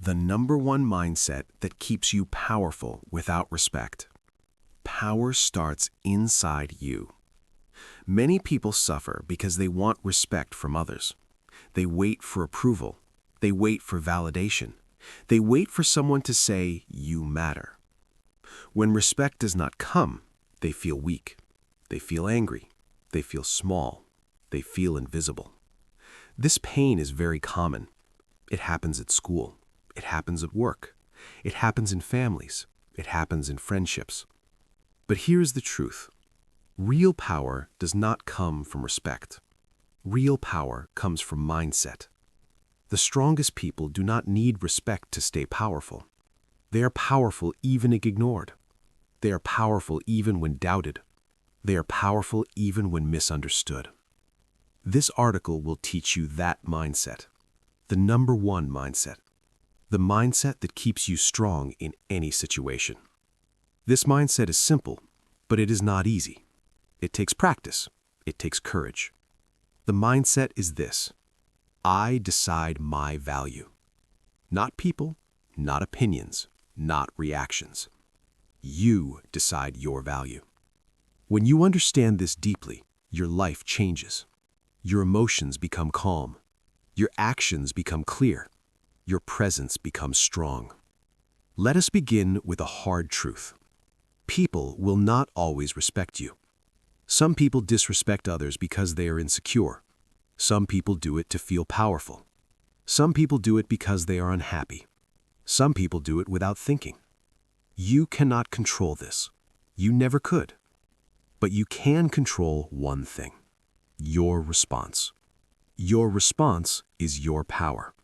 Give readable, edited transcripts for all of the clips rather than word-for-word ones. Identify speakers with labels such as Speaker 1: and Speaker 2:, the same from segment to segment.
Speaker 1: The number one mindset that keeps you powerful without respect. Power starts inside you. Many people suffer because they want respect from others. They wait for approval. They wait for validation. They wait for someone to say, "You matter." When respect does not come, they feel weak. They feel angry. They feel small. They feel invisible. This pain is very common. It happens at school. It happens at work. It happens in families. It happens in friendships. But here's the truth. Real power does not come from respect. Real power comes from mindset. The strongest people do not need respect to stay powerful. They are powerful even if ignored. They are powerful even when doubted. They are powerful even when misunderstood. This article will teach you that mindset. The number one mindset. The mindset that keeps you strong in any situation. This mindset is simple, but it is not easy. It takes practice. It takes courage. The mindset is this: I decide my value. Not people, not opinions, not reactions. You decide your value. When you understand this deeply, your life changes. Your emotions become calm. Your actions become clear. Your presence becomes strong. Let us begin with a hard truth. People will not always respect you. Some people disrespect others because they are insecure. Some people do it to feel powerful. Some people do it because they are unhappy. Some people do it without thinking. You cannot control this. You never could. But you can control one thing: your response. Your response is your power.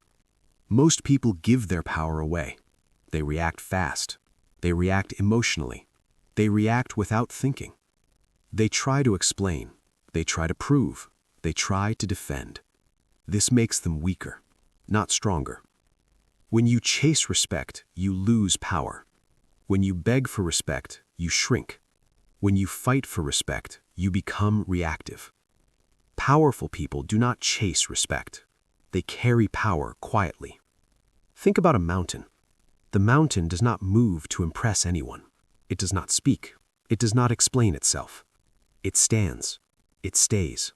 Speaker 1: Most people give their power away. They react fast. They react emotionally. They react without thinking. They try to explain. They try to prove. They try to defend. This makes them weaker, not stronger. When you chase respect, you lose power. When you beg for respect, you shrink. When you fight for respect, you become reactive. Powerful people do not chase respect. They carry power quietly. Think about a mountain. The mountain does not move to impress anyone. It does not speak. It does not explain itself. It stands. It stays.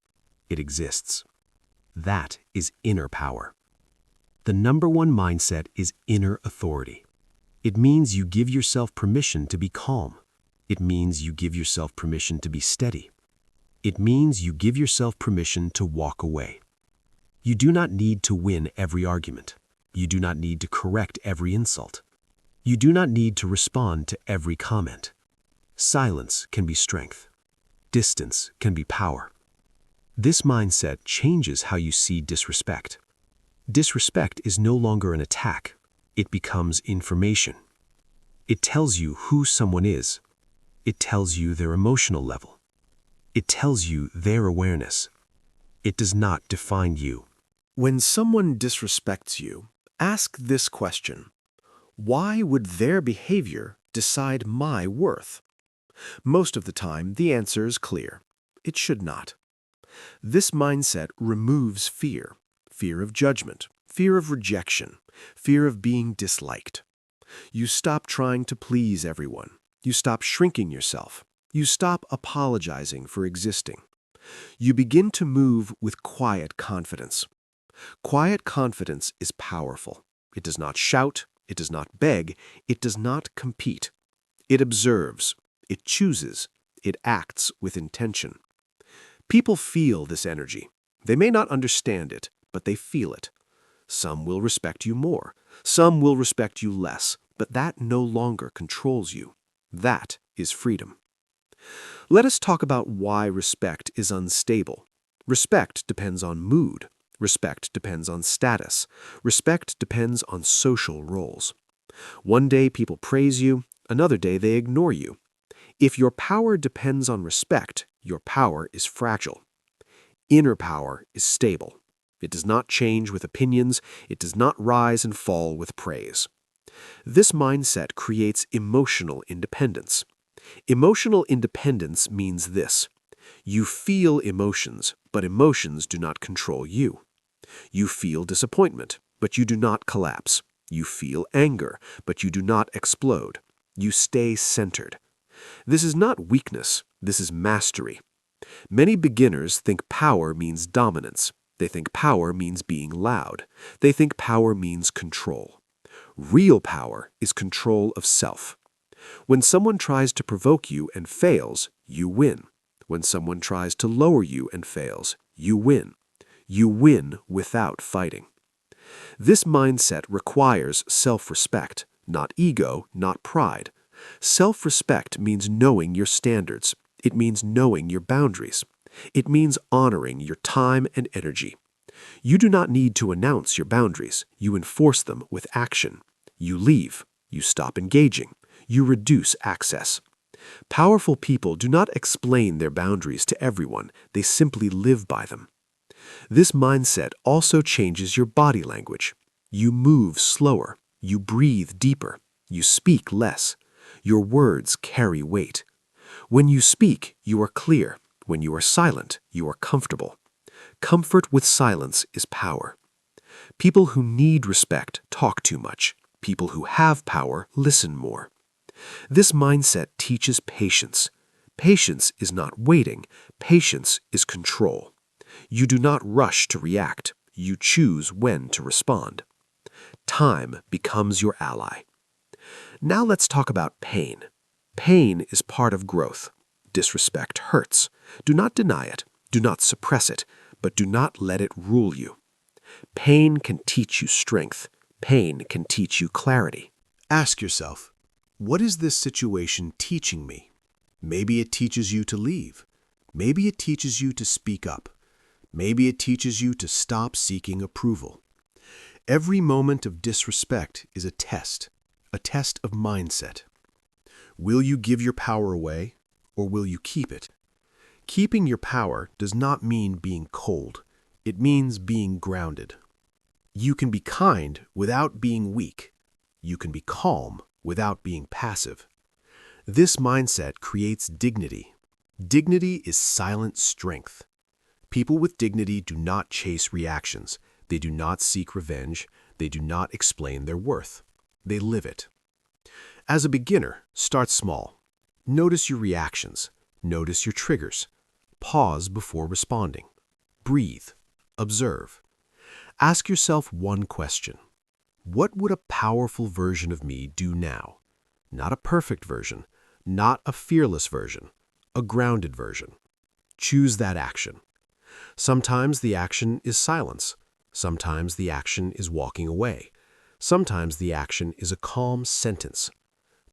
Speaker 1: It exists. That is inner power. The number one mindset is inner authority. It means you give yourself permission to be calm. It means you give yourself permission to be steady. It means you give yourself permission to walk away. You do not need to win every argument. You do not need to correct every insult. You do not need to respond to every comment. Silence can be strength. Distance can be power. This mindset changes how you see disrespect. Disrespect is no longer an attack. It becomes information. It tells you who someone is. It tells you their emotional level. It tells you their awareness. It does not define you.
Speaker 2: When someone disrespects you, ask this question: why would their behavior decide my worth? Most of the time, the answer is clear. It should not. This mindset removes fear: fear of judgment, fear of rejection, fear of being disliked. You stop trying to please everyone. You stop shrinking yourself. You stop apologizing for existing. You begin to move with quiet confidence. Quiet confidence is powerful. It does not shout. It does not beg. It does not compete. It observes. It chooses. It acts with intention. People feel this energy. They may not understand it, but they feel it. Some will respect you more. Some will respect you less, but that no longer controls you. That is freedom. Let us talk about why respect is unstable. Respect depends on mood. Respect depends on status. Respect depends on social roles. One day people praise you, another day they ignore you. If your power depends on respect, your power is fragile. Inner power is stable. It does not change with opinions. It does not rise and fall with praise. This mindset creates emotional independence. Emotional independence means this: you feel emotions, but emotions do not control you. You feel disappointment, but you do not collapse. You feel anger, but you do not explode. You stay centered. This is not weakness, this is mastery. Many beginners think power means dominance. They think power means being loud. They think power means control. Real power is control of self. When someone tries to provoke you and fails, you win. When someone tries to lower you and fails, you win. You win without fighting. This mindset requires self-respect, not ego, not pride. Self-respect means knowing your standards. It means knowing your boundaries. It means honoring your time and energy. You do not need to announce your boundaries. You enforce them with action. You leave. You stop engaging. You reduce access. Powerful people do not explain their boundaries to everyone. They simply live by them. This mindset also changes your body language. You move slower. You breathe deeper. You speak less. Your words carry weight. When you speak, you are clear. When you are silent, you are comfortable. Comfort with silence is power. People who need respect talk too much. People who have power listen more. This mindset teaches patience. Patience is not waiting. Patience is control. You do not rush to react. You choose when to respond. Time becomes your ally. Now let's talk about pain. Pain is part of growth. Disrespect hurts. Do not deny it. Do not suppress it, but do not let it rule you. Pain can teach you strength. Pain can teach you clarity.
Speaker 1: Ask yourself, what is this situation teaching me? Maybe it teaches you to leave. Maybe it teaches you to speak up. Maybe it teaches you to stop seeking approval. Every moment of disrespect is a test of mindset. Will you give your power away, or will you keep it? Keeping your power does not mean being cold. It means being grounded. You can be kind without being weak. You can be calm without being passive. This mindset creates dignity. Dignity is silent strength. People with dignity do not chase reactions. They do not seek revenge. They do not explain their worth. They live it. As a beginner, start small. Notice your reactions. Notice your triggers. Pause before responding. Breathe. Observe. Ask yourself one question. What would a powerful version of me do now? Not a perfect version, not a fearless version, a grounded version. Choose that action. Sometimes the action is silence. Sometimes the action is walking away. Sometimes the action is a calm sentence.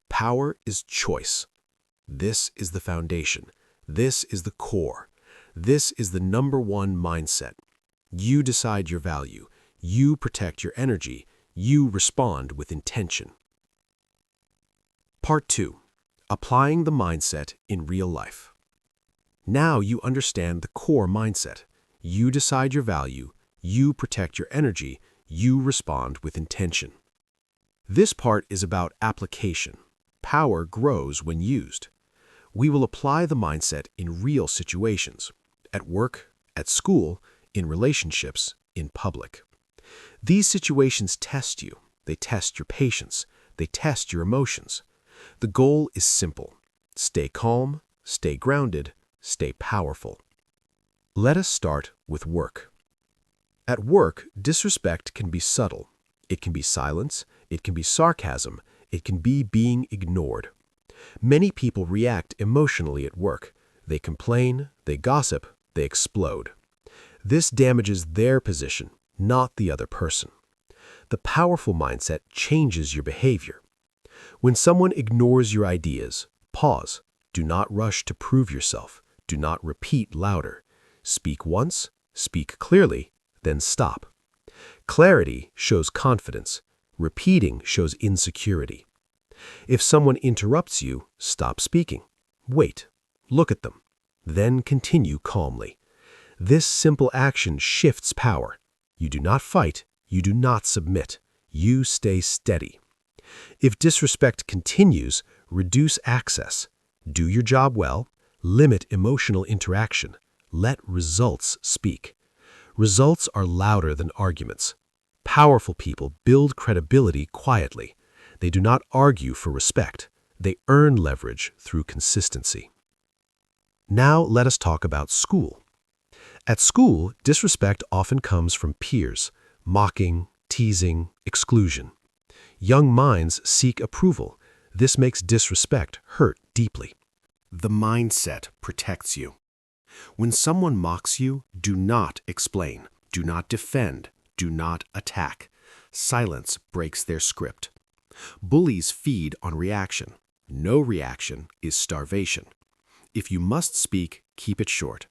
Speaker 1: Power is choice. This is the foundation. This is the core. This is the #1 mindset. You decide your value. You protect your energy. You respond with intention. Part 2. Applying the mindset in real life. Now you understand the core mindset. You decide your value. You protect your energy. You respond with intention. This part is about application. Power grows when used. We will apply the mindset in real situations, at work, at school, in relationships, in public. These situations test you. They test your patience. They test your emotions. The goal is simple. Stay calm, stay grounded, stay powerful. Let us start with work. At work, disrespect can be subtle. It can be silence. It can be sarcasm. It can be being ignored. Many people react emotionally at work. They complain, they gossip, they explode. This damages their position, not the other person. The powerful mindset changes your behavior. When someone ignores your ideas, pause. Do not rush to prove yourself. Do not repeat louder. Speak once, speak clearly, then stop. Clarity shows confidence. Repeating shows insecurity. If someone interrupts you, stop speaking. Wait. Look at them. Then continue calmly. This simple action shifts power. You do not fight. You do not submit. You stay steady. If disrespect continues, reduce access. Do your job well. Limit emotional interaction. Let results speak. Results are louder than arguments.
Speaker 2: Powerful people build credibility quietly. They do not argue for respect. They earn leverage through consistency. Now let us talk about school. At school, disrespect often comes from peers, mocking, teasing, exclusion. Young minds seek approval. This makes disrespect hurt deeply.
Speaker 1: The mindset protects you. When someone mocks you, do not explain, do not defend, do not attack. Silence breaks their script. Bullies feed on reaction. No reaction is starvation. If you must speak, keep it short.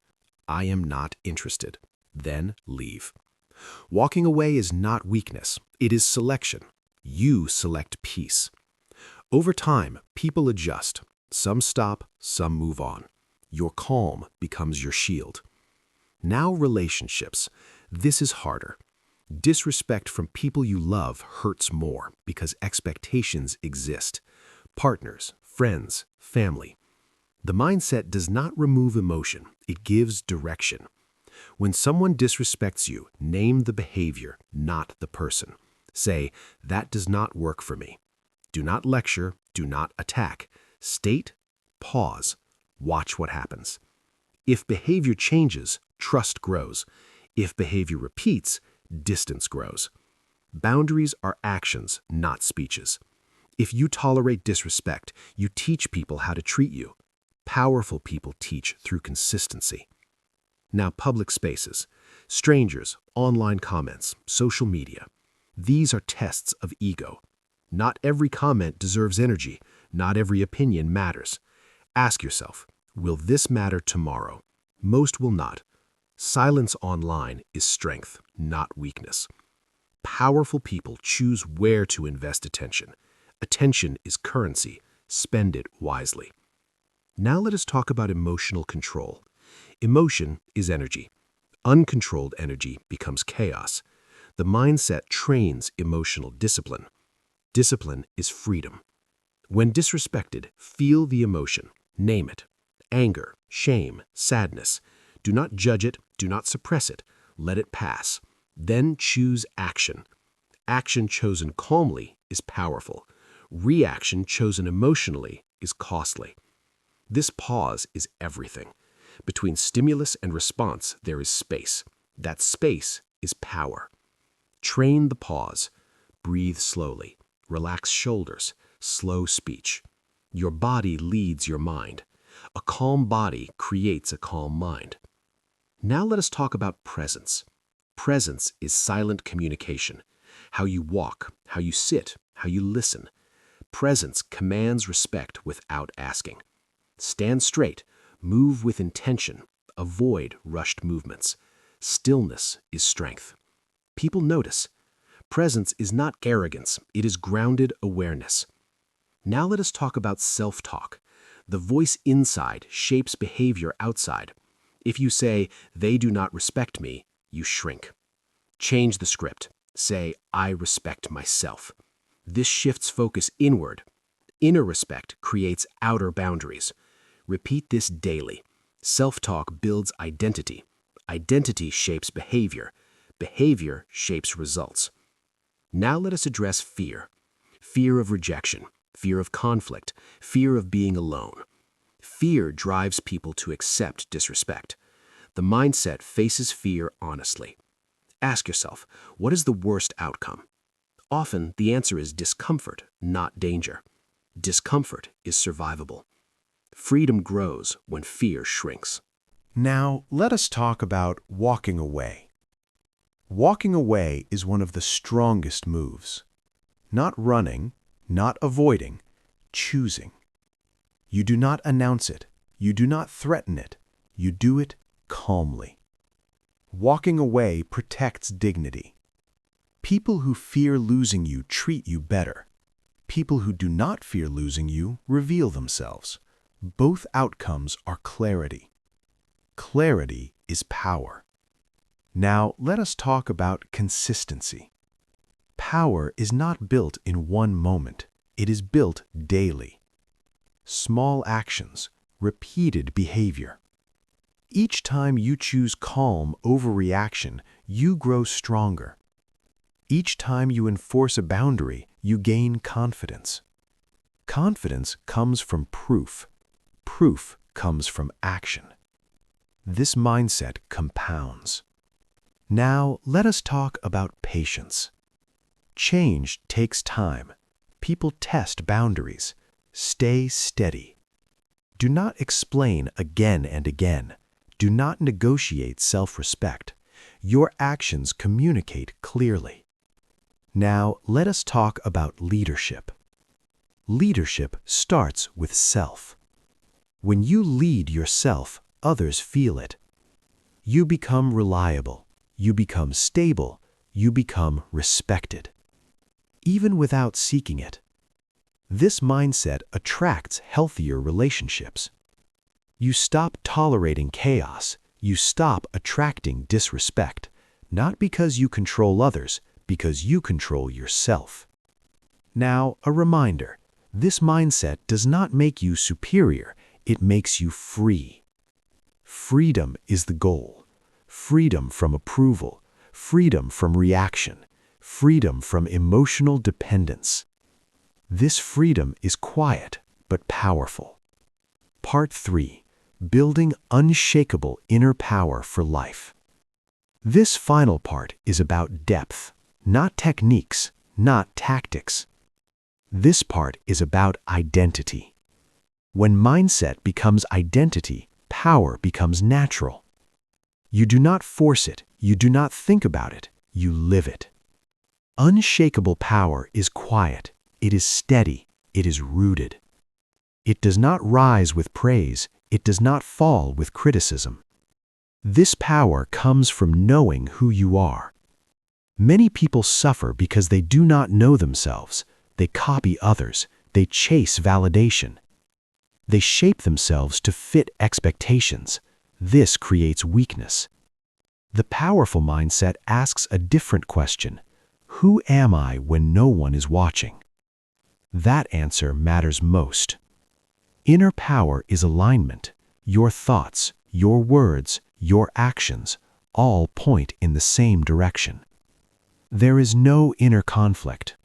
Speaker 1: I am not interested. Then leave. Walking away is not weakness. It is selection. You select peace. Over time, people adjust. Some stop, some move on. Your calm becomes your shield. Now relationships. This is harder. Disrespect from people you love hurts more because expectations exist. Partners, friends, family. The mindset does not remove emotion, it gives direction. When someone disrespects you, name the behavior, not the person. Say, that does not work for me. Do not lecture, do not attack. State, pause, watch what happens. If behavior changes, trust grows. If behavior repeats, distance grows. Boundaries are actions, not speeches. If you tolerate disrespect, you teach people how to treat you. Powerful people teach through consistency. Now, public spaces. Strangers, online comments, social media. These are tests of ego. Not every comment deserves energy. Not every opinion matters. Ask yourself, will this matter tomorrow? Most will not. Silence online is strength, not weakness. Powerful people choose where to invest attention. Attention is currency. Spend it wisely. Now let us talk about emotional control. Emotion is energy. Uncontrolled energy becomes chaos. The mindset trains emotional discipline. Discipline is freedom. When disrespected, feel the emotion. Name it. Anger, shame, sadness. Do not judge it. Do not suppress it. Let it pass. Then choose action. Action chosen calmly is powerful. Reaction chosen emotionally is costly. This pause is everything. Between stimulus and response, there is space. That space is power. Train the pause. Breathe slowly. Relax shoulders. Slow speech. Your body leads your mind. A calm body creates a calm mind. Now let us talk about presence. Presence is silent communication. How you walk, how you sit, how you listen. Presence commands respect without asking. Stand straight, move with intention, avoid rushed movements. Stillness is strength. People notice. Presence is not arrogance, it is grounded awareness. Now let us talk about self-talk. The voice inside shapes behavior outside. If you say, they do not respect me, you shrink. Change the script. Say, I respect myself. This shifts focus inward. Inner respect creates outer boundaries. Repeat this daily. Self-talk builds identity. Identity shapes behavior. Behavior shapes results. Now let us address fear. Fear of rejection, fear of conflict, fear of being alone. Fear drives people to accept disrespect. The mindset faces fear honestly. Ask yourself, what is the worst outcome? Often, the answer is discomfort, not danger. Discomfort is survivable. Freedom grows when fear shrinks.
Speaker 2: Now, let us talk about walking away. Walking away is one of the strongest moves. Not running, not avoiding, choosing. You do not announce it. You do not threaten it. You do it calmly. Walking away protects dignity. People who fear losing you treat you better. People who do not fear losing you reveal themselves. Both outcomes are clarity. Clarity is power. Now, let us talk about consistency. Power is not built in one moment. It is built daily. Small actions, repeated behavior. Each time you choose calm over reaction, you grow stronger. Each time you enforce a boundary, you gain confidence. Confidence comes from proof. Proof comes from action. This mindset compounds. Now, let us talk about patience. Change takes time. People test boundaries. Stay steady. Do not explain again and again. Do not negotiate self-respect. Your actions communicate clearly. Now, let us talk about leadership. Leadership starts with self. When you lead yourself, others feel it. You become reliable. You become stable. You become respected. Even without seeking it. This mindset attracts healthier relationships. You stop tolerating chaos. You stop attracting disrespect, not because you control others, because you control yourself. Now, a reminder, this mindset does not make you superior, it makes you free. Freedom is the goal. Freedom from approval, freedom from reaction, freedom from emotional dependence. This freedom is quiet but powerful. Part 3. Building unshakable inner power for life. This final part is about depth, not techniques, not tactics. This part is about identity. When mindset becomes identity, power becomes natural. You do not force it, you do not think about it, you live it. Unshakable power is quiet, it is steady, it is rooted. It does not rise with praise, it does not fall with criticism. This power comes from knowing who you are. Many people suffer because they do not know themselves. They copy others, they chase validation. They shape themselves to fit expectations. This creates weakness. The powerful mindset asks a different question. Who am I when no one is watching? That answer matters most. Inner power is alignment. Your thoughts, your words, your actions all point in the same direction. There is no inner conflict.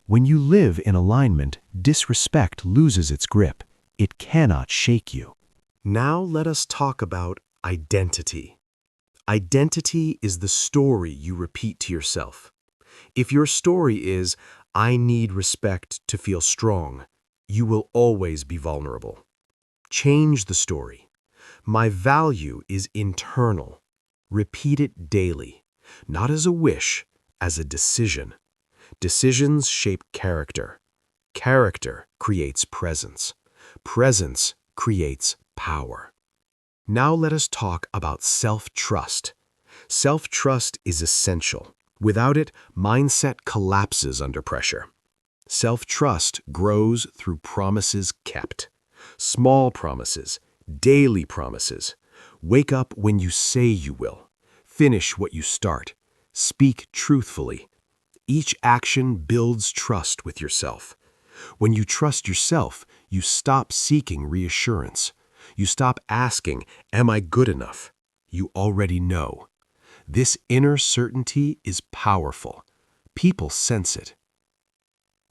Speaker 2: When you live in alignment, disrespect loses its grip. It cannot shake you. Now let us talk about identity. Identity is the story you repeat to yourself. If your story is, "I need respect to feel strong," you will always be vulnerable. Change the story. "My value is internal." Repeat it daily, not as a wish, as a decision. Decisions shape character. Character creates presence. Presence creates power. Now let us talk about self-trust. Self-trust is essential. Without it, mindset collapses under pressure. Self-trust grows through promises kept. Small promises, daily promises. Wake up when you say you will. Finish what you start. Speak truthfully. Each action builds trust with yourself. When you trust yourself, you stop seeking reassurance. You stop asking, "Am I good enough?" You already know. This inner certainty is powerful. People sense it.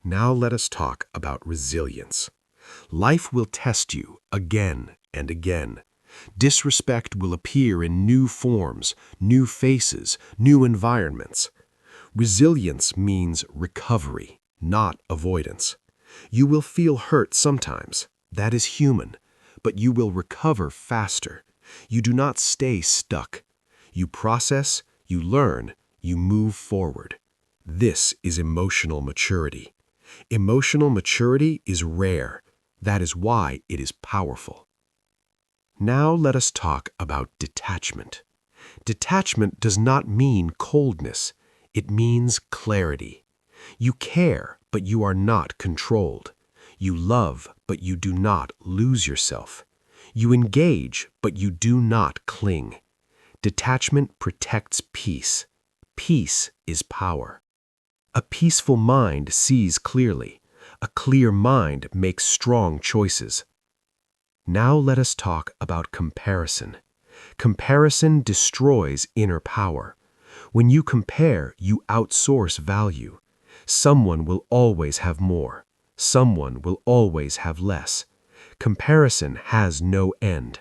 Speaker 2: Now let us talk about resilience. Life will test you again and again. Disrespect will appear in new forms, new faces, new environments. Resilience means recovery, not avoidance. You will feel hurt sometimes. That is human. But you will recover faster. You do not stay stuck. You process, you learn, you move forward. This is emotional maturity. Emotional maturity is rare. That is why it is powerful. Now let us talk about detachment. Detachment does not mean coldness. It means clarity. You care, but you are not controlled. You love, but you do not lose yourself. You engage, but you do not cling. Detachment protects peace. Peace is power. A peaceful mind sees clearly. A clear mind makes strong choices. Now let us talk about comparison. Comparison destroys inner power. When you compare, you outsource value. Someone will always have more. Someone will always have less. Comparison has no end.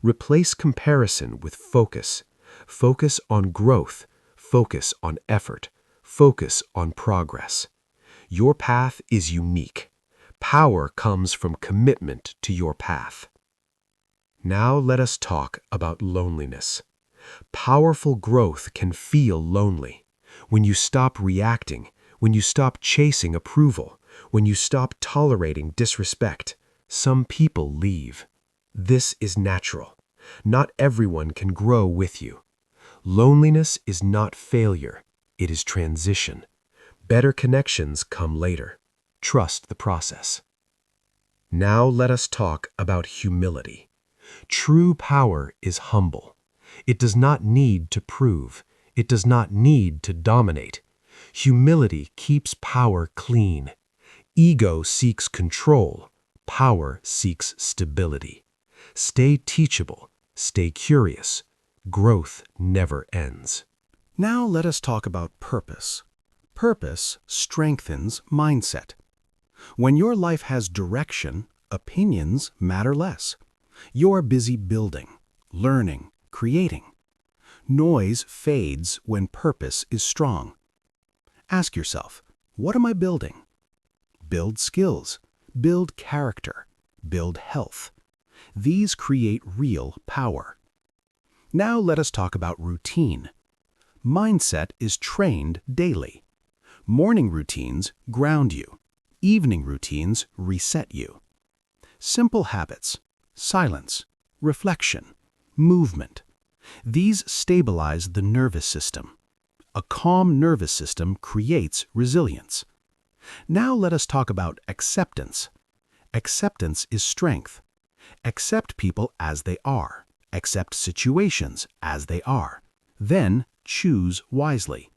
Speaker 2: Replace comparison with focus. Focus on growth. Focus on effort. Focus on progress. Your path is unique. Power comes from commitment to your path. Now let us talk about loneliness. Powerful growth can feel lonely. When you stop reacting, when you stop chasing approval, when you stop tolerating disrespect, some people leave. This is natural. Not everyone can grow with you. Loneliness is not failure. It is transition. Better connections come later. Trust the process. Now let us talk about humility. True power is humble. It does not need to prove. It does not need to dominate. Humility keeps power clean. Ego seeks control. Power seeks stability. Stay teachable. Stay curious. Growth never ends.
Speaker 1: Now let us talk about purpose. Purpose strengthens mindset. When your life has direction, opinions matter less. You're busy building, learning, creating. Noise fades when purpose is strong. Ask yourself, what am I building? Build skills, build character, build health. These create real power. Now let us talk about routine. Mindset is trained daily. Morning routines ground you. Evening routines reset you. Simple habits, silence, reflection, movement. These stabilize the nervous system. A calm nervous system creates resilience. Now let us talk about acceptance. Acceptance is strength. Accept people as they are. Accept situations as they are. Then choose wisely.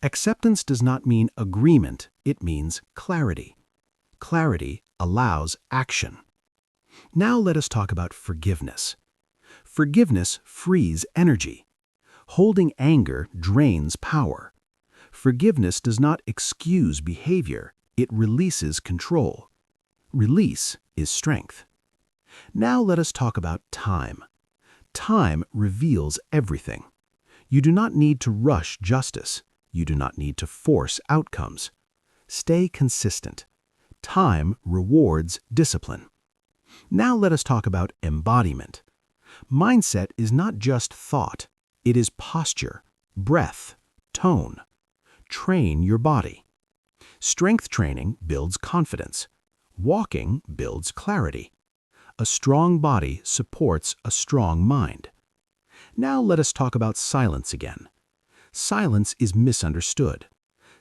Speaker 1: Acceptance does not mean agreement, it means clarity. Clarity allows action. Now let us talk about forgiveness. Forgiveness frees energy. Holding anger drains power. Forgiveness does not excuse behavior, it releases control. Release is strength. Now let us talk about time. Time reveals everything. You do not need to rush justice. You do not need to force outcomes. Stay consistent. Time rewards discipline. Now let us talk about embodiment. Mindset is not just thought. It is posture, breath, tone. Train your body. Strength training builds confidence. Walking builds clarity. A strong body supports a strong mind. Now let us talk about silence again. Silence is misunderstood.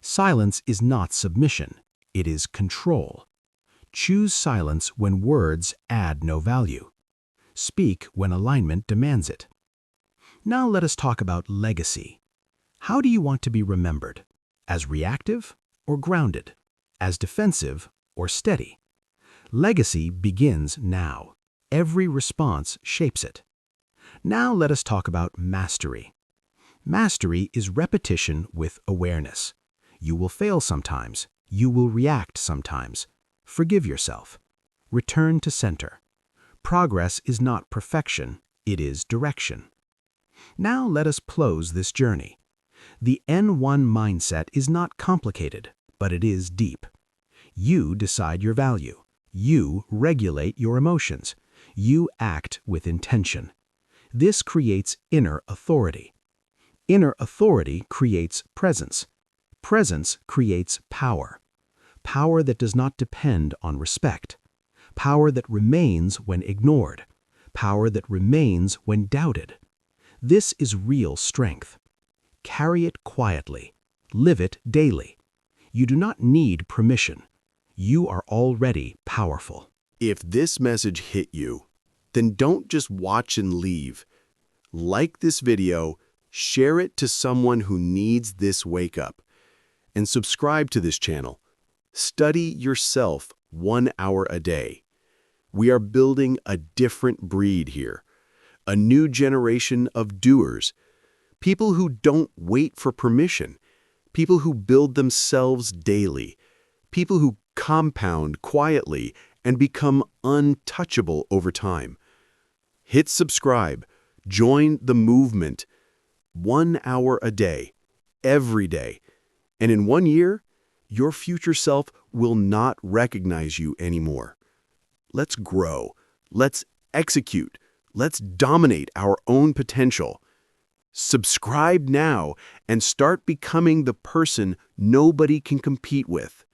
Speaker 1: Silence is not submission. It is control. Choose silence when words add no value. Speak when alignment demands it. Now let us talk about legacy. How do you want to be remembered? As reactive or grounded? As defensive or steady? Legacy begins now. Every response shapes it. Now let us talk about mastery. Mastery is repetition with awareness. You will fail sometimes. You will react sometimes. Forgive yourself. Return to center. Progress is not perfection, it is direction. Now let us close this journey. The N1 mindset is not complicated, but it is deep. You decide your value. You regulate your emotions. You act with intention. This creates inner authority. Inner authority creates presence. Presence creates power. Power that does not depend on respect. Power that remains when ignored. Power that remains when doubted. This is real strength. Carry it quietly. Live it daily. You do not need permission. You are already powerful.
Speaker 3: If this message hit you, then don't just watch and leave. Like this video, share it to someone who needs this wake-up, and subscribe to this channel. Study yourself 1 hour a day. We are building a different breed here, a new generation of doers, People who don't wait for permission. People who build themselves daily. People who compound quietly and become untouchable over time. Hit subscribe. Join the movement. 1 hour a day, every day. And in 1 year, your future self will not recognize you anymore. Let's grow. Let's execute. Let's dominate our own potential. Subscribe now and start becoming the person nobody can compete with.